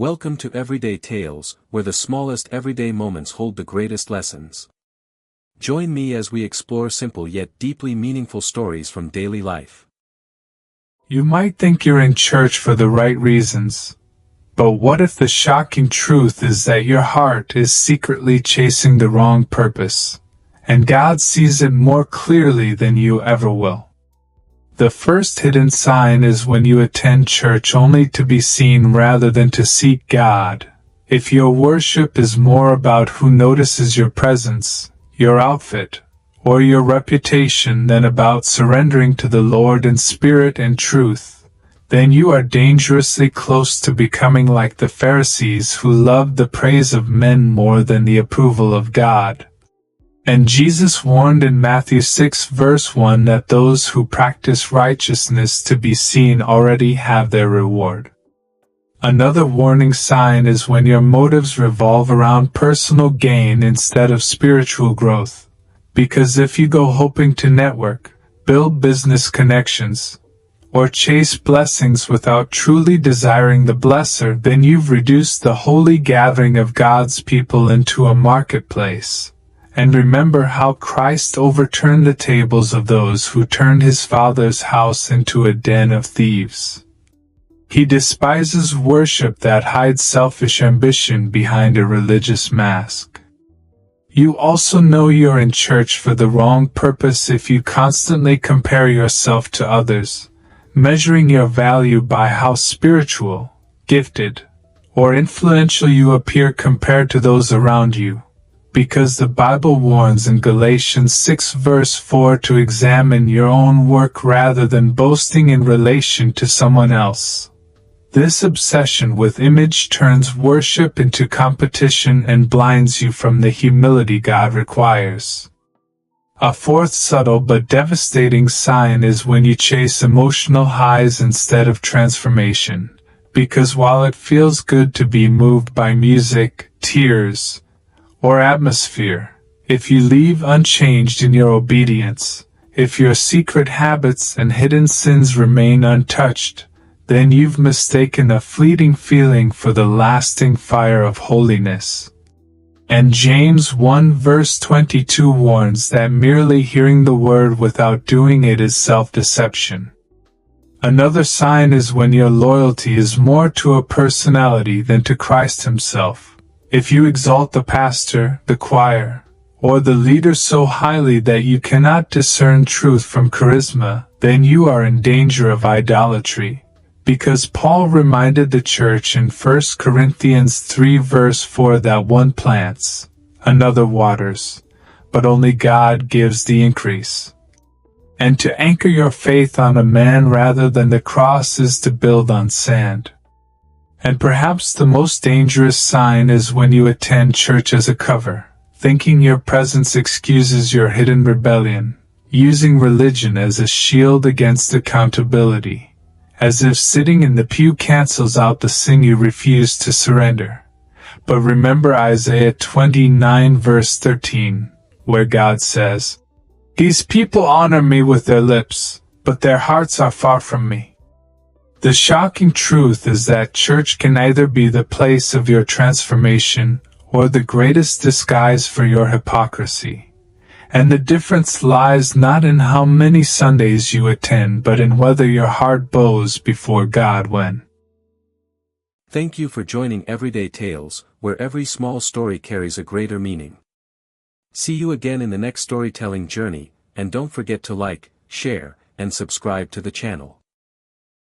Welcome to Everyday Tales, where the smallest everyday moments hold the greatest lessons. Join me as we explore simple yet deeply meaningful stories from daily life. You might think you're in church for the right reasons. But what if the shocking truth is that your heart is secretly chasing the wrong purpose, and God sees it more clearly than you ever will? The first hidden sign is when you attend church only to be seen rather than to seek God. If your worship is more about who notices your presence, your outfit, or your reputation than about surrendering to the Lord in spirit and truth, then you are dangerously close to becoming like the Pharisees who loved the praise of men more than the approval of God. And Jesus warned in Matthew 6 verse 1 that those who practice righteousness to be seen already have their reward. Another warning sign is when your motives revolve around personal gain instead of spiritual growth. Because if you go hoping to network, build business connections, or chase blessings without truly desiring the blesser, then you've reduced the holy gathering of God's people into a marketplace. And remember how Christ overturned the tables of those who turned his Father's house into a den of thieves. He despises worship that hides selfish ambition behind a religious mask. You also know you're in church for the wrong purpose if you constantly compare yourself to others, measuring your value by how spiritual, gifted, or influential you appear compared to those around you. Because the Bible warns in Galatians 6 verse 4 to examine your own work rather than boasting in relation to someone else. This obsession with image turns worship into competition and blinds you from the humility God requires. A fourth subtle but devastating sign is when you chase emotional highs instead of transformation. Because while it feels good to be moved by music, tears, or atmosphere, if you leave unchanged in your obedience, if your secret habits and hidden sins remain untouched, then you've mistaken a fleeting feeling for the lasting fire of holiness. And James 1 verse 22 warns that merely hearing the word without doing it is self-deception. Another sign is when your loyalty is more to a personality than to Christ himself. If you exalt the pastor, the choir, or the leader so highly that you cannot discern truth from charisma, then you are in danger of idolatry. Because Paul reminded the church in 1 Corinthians 3 verse 4 that one plants, another waters, but only God gives the increase. And to anchor your faith on a man rather than the cross is to build on sand. And perhaps the most dangerous sign is when you attend church as a cover, thinking your presence excuses your hidden rebellion, using religion as a shield against accountability, as if sitting in the pew cancels out the sin you refuse to surrender. But remember Isaiah 29 verse 13, where God says, "These people honor me with their lips, but their hearts are far from me." The shocking truth is that church can either be the place of your transformation or the greatest disguise for your hypocrisy. And the difference lies not in how many Sundays you attend but in whether your heart bows before God when. Thank you for joining Everyday Tales, where every small story carries a greater meaning. See you again in the next storytelling journey, and don't forget to like, share, and subscribe to the channel.